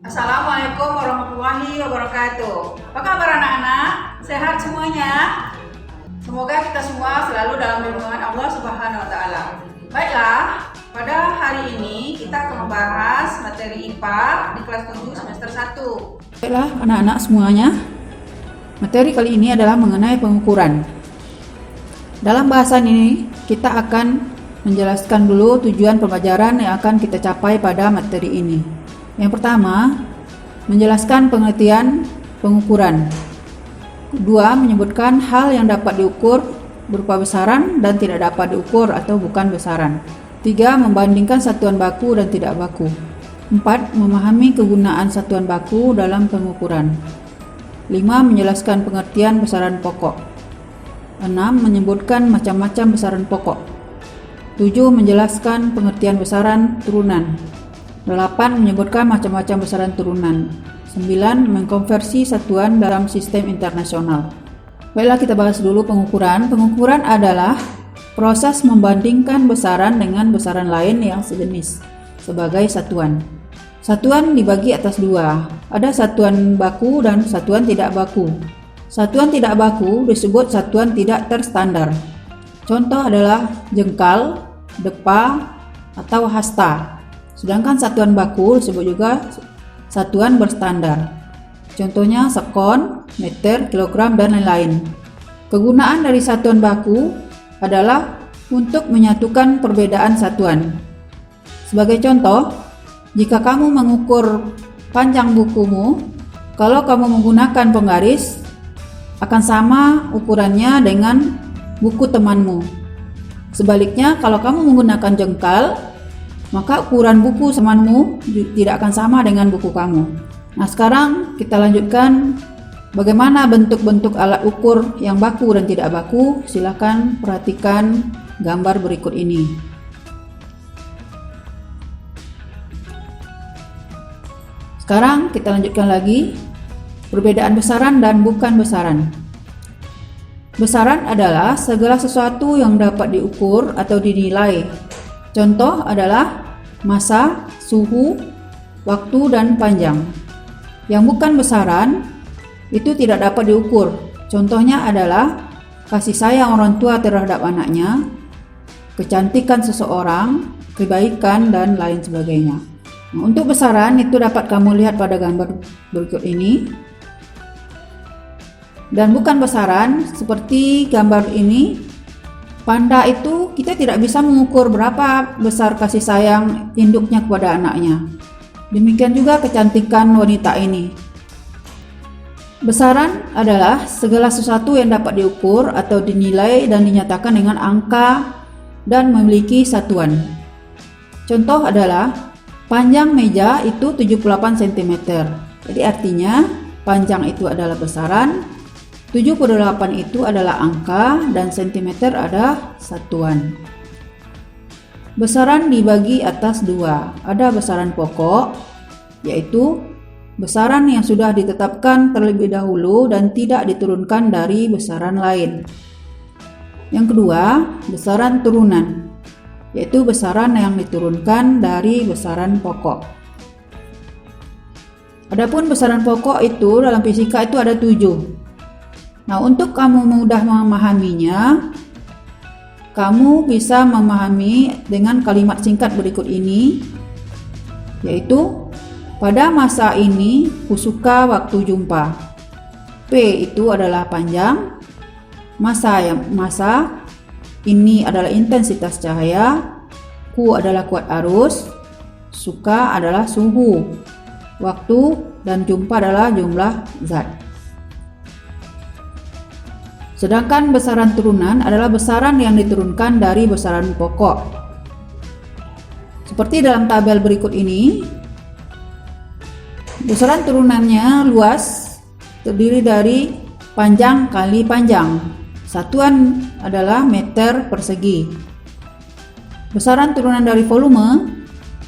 Assalamualaikum warahmatullahi wabarakatuh. Apa kabar anak-anak? Sehat semuanya? Semoga kita semua selalu dalam lindungan Allah Subhanahu wa taala. Baiklah, pada hari ini kita akan membahas materi IPA di kelas 7 semester 1. Baiklah anak-anak semuanya, materi kali ini adalah mengenai pengukuran. Dalam bahasan ini kita akan menjelaskan dulu tujuan pembelajaran yang akan kita capai pada materi ini. Yang pertama, menjelaskan pengertian pengukuran. Kedua, menyebutkan hal yang dapat diukur berupa besaran dan tidak dapat diukur atau bukan besaran. Tiga, membandingkan satuan baku dan tidak baku. Empat, memahami kegunaan satuan baku dalam pengukuran. Lima, menjelaskan pengertian besaran pokok. Enam, menyebutkan macam-macam besaran pokok. Tujuh, menjelaskan pengertian besaran turunan. 8. Menyebutkan macam-macam besaran turunan. 9. Mengkonversi satuan dalam sistem internasional. Baiklah, kita bahas dulu pengukuran. Pengukuran adalah proses membandingkan besaran dengan besaran lain yang sejenis sebagai satuan. Satuan dibagi atas dua. Ada satuan baku dan satuan tidak baku. Satuan tidak baku disebut satuan tidak terstandar. Contoh adalah jengkal, depa, atau hasta. Sedangkan satuan baku disebut juga satuan berstandar. Contohnya sekon, meter, kilogram, dan lain-lain. Kegunaan dari satuan baku adalah untuk menyatukan perbedaan satuan. Sebagai contoh, jika kamu mengukur panjang bukumu, kalau kamu menggunakan penggaris, akan sama ukurannya dengan buku temanmu. Sebaliknya, kalau kamu menggunakan jengkal, maka ukuran buku temanmu tidak akan sama dengan buku kamu. Nah, sekarang kita lanjutkan bagaimana bentuk-bentuk alat ukur yang baku dan tidak baku. Silakan perhatikan gambar berikut ini. Sekarang kita lanjutkan lagi perbedaan besaran dan bukan besaran. Besaran adalah segala sesuatu yang dapat diukur atau dinilai. Contoh adalah massa, suhu, waktu, dan panjang. Yang bukan besaran itu tidak dapat diukur. Contohnya adalah kasih sayang orang tua terhadap anaknya, kecantikan seseorang, kebaikan, dan lain sebagainya. Nah, untuk besaran itu dapat kamu lihat pada gambar berikut ini. Dan bukan besaran seperti gambar ini. Panda itu kita tidak bisa mengukur berapa besar kasih sayang induknya kepada anaknya. Demikian juga kecantikan wanita ini. Besaran adalah segala sesuatu yang dapat diukur atau dinilai dan dinyatakan dengan angka dan memiliki satuan. Contoh adalah panjang meja itu 78 cm. Jadi artinya panjang itu adalah besaran, 78 itu adalah angka, dan sentimeter ada satuan. Besaran dibagi atas dua. Ada besaran pokok, yaitu besaran yang sudah ditetapkan terlebih dahulu dan tidak diturunkan dari besaran lain. Yang kedua, besaran turunan, yaitu besaran yang diturunkan dari besaran pokok. Adapun besaran pokok itu dalam fisika itu ada 7. Nah, untuk kamu mudah memahaminya, kamu bisa memahami dengan kalimat singkat berikut ini, yaitu pada masa ini ku suka waktu jumpa. P itu adalah panjang, masa ini adalah intensitas cahaya, Q adalah kuat arus, suka adalah suhu, waktu, dan jumpa adalah jumlah zat. Sedangkan besaran turunan adalah besaran yang diturunkan dari besaran pokok. Seperti dalam tabel berikut ini, besaran turunannya luas terdiri dari panjang kali panjang. Satuan adalah meter persegi. Besaran turunan dari volume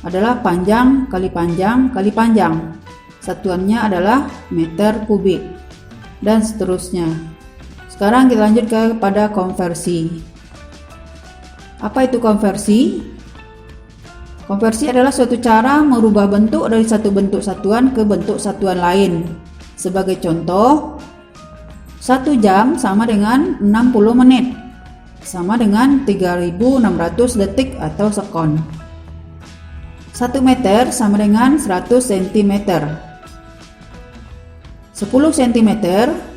adalah panjang kali panjang kali panjang. Satuannya adalah meter kubik, dan seterusnya. Sekarang kita lanjut kepada konversi. Apa itu konversi? Konversi adalah suatu cara merubah bentuk dari satu bentuk satuan ke bentuk satuan lain. Sebagai contoh, 1 jam sama dengan 60 menit, sama dengan 3600 detik atau sekon. 1 meter sama dengan 100 cm. 10 cm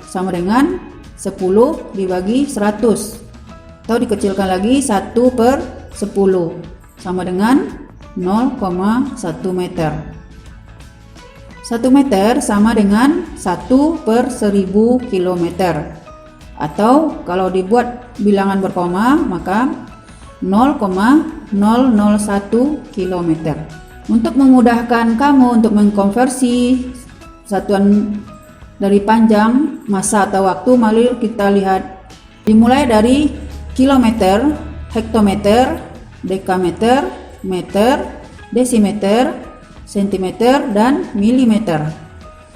sama dengan 10 dibagi 100, atau dikecilkan lagi 1 per 10 sama dengan 0,1 meter. 1 meter sama dengan 1 per 1000 km, atau kalau dibuat bilangan berkoma maka 0,001 km. Untuk memudahkan kamu untuk mengkonversi satuan dari panjang, masa atau waktu, mari kita lihat dimulai dari kilometer, hektometer, dekameter, meter, desimeter, sentimeter, dan milimeter.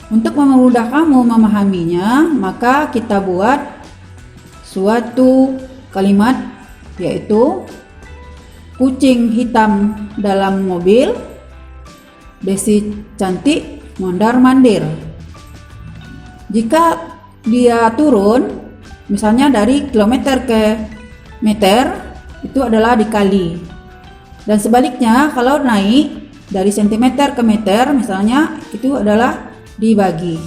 Untuk memudahkan kamu memahaminya, maka kita buat suatu kalimat, yaitu kucing hitam dalam mobil, Desi cantik mondar-mandir. Jika dia turun, misalnya dari kilometer ke meter, itu adalah dikali. Dan sebaliknya, kalau naik dari sentimeter ke meter, misalnya, itu adalah dibagi,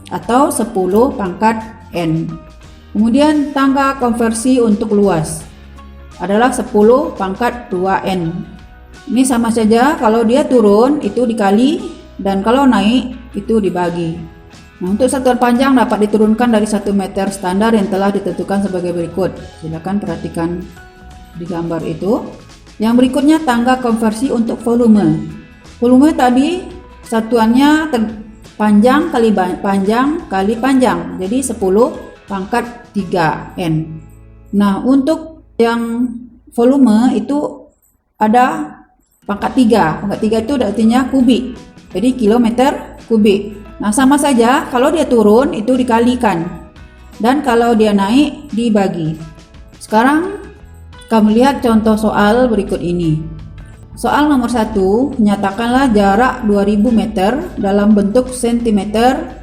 atau 10 pangkat N. Kemudian tangga konversi untuk luas adalah 10 pangkat 2N. Ini sama saja, kalau dia turun itu dikali, dan kalau naik itu dibagi. Nah, untuk satuan panjang dapat diturunkan dari 1 meter standar yang telah ditentukan sebagai berikut. Silakan perhatikan di gambar itu. Yang berikutnya tangga konversi untuk volume. Volume tadi satuannya panjang kali panjang kali panjang, jadi 10 pangkat 3N. Nah, untuk yang volume itu ada pangkat 3. Pangkat 3 itu artinya kubik, jadi kilometer kubik. Nah, sama saja, kalau dia turun itu dikalikan, dan kalau dia naik dibagi. Sekarang kamu lihat contoh soal berikut ini. Soal nomor 1, nyatakanlah jarak 2000 meter dalam bentuk sentimeter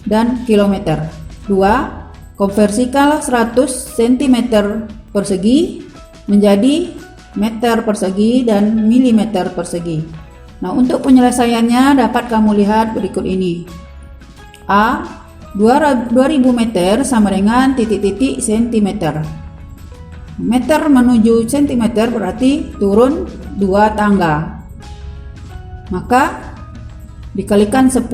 dan kilometer. 2, konversikanlah 100 cm persegi menjadi meter persegi dan milimeter persegi. Nah, untuk penyelesaiannya dapat kamu lihat berikut ini. A, 2000 meter sama dengan titik-titik sentimeter. Meter menuju sentimeter berarti turun 2 tangga. Maka dikalikan 10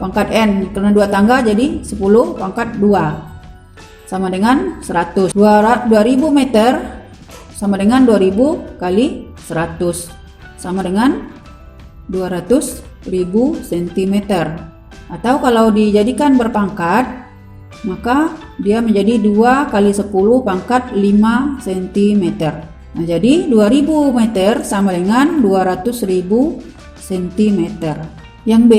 pangkat N, karena 2 tangga jadi 10 pangkat 2 sama dengan 100. 2000 meter sama dengan 2000 kali 100 sama dengan 200.000 cm. Atau kalau dijadikan berpangkat, maka dia menjadi 2 kali 10 pangkat 5 cm. Nah, jadi 2000 meter sama dengan 200.000 cm. Yang B,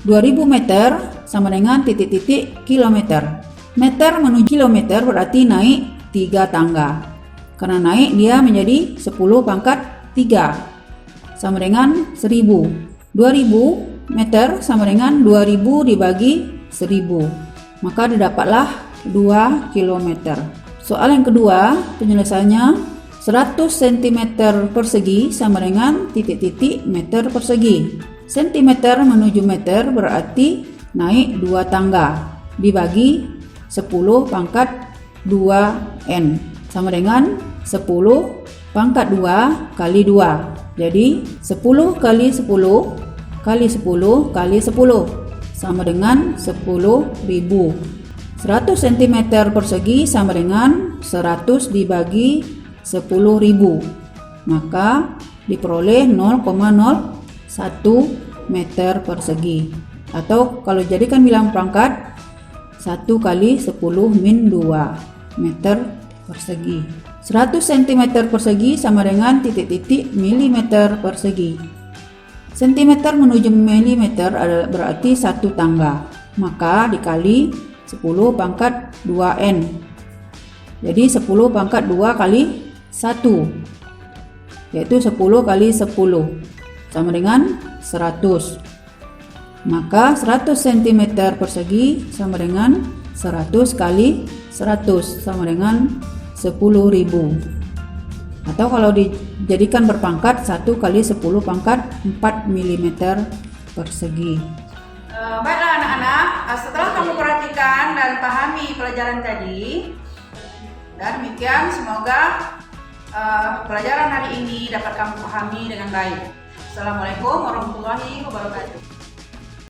2000 meter sama dengan titik-titik kilometer. Meter menuju kilometer berarti naik 3 tangga. Karena naik dia menjadi 10 pangkat 3 sama dengan 1000. 2000 meter sama dengan 2000 dibagi 1000. Maka didapatlah 2 km. Soal yang kedua, penyelesaiannya 100 cm persegi sama dengan titik-titik meter persegi. Sentimeter menuju meter berarti naik 2 tangga dibagi 10 pangkat 2N sama dengan 10 pangkat 2 kali 2. Jadi 10 kali 10 kali 10 kali 10 sama dengan 10.000. 100 cm persegi sama dengan 100 dibagi 10.000. Maka diperoleh 0,01 meter persegi. Atau kalau jadikan bilang pangkat 1 kali 10 min 2 meter persegi. 100 cm persegi sama dengan titik-titik milimeter persegi. Sentimeter menuju milimeter adalah berarti 1 tangga, maka dikali 10 pangkat 2N. Jadi 10 pangkat 2 kali 1. yaitu 10 kali 10 sama dengan 100. Maka 100 cm persegi sama dengan 100 kali 100 sama dengan 10.000. Atau kalau dijadikan berpangkat 1 kali 10 pangkat 4 mm persegi. Baiklah anak-anak, setelah kamu perhatikan dan pahami pelajaran tadi, dan demikian semoga pelajaran hari ini dapat kamu pahami dengan baik. Assalamualaikum warahmatullahi wabarakatuh.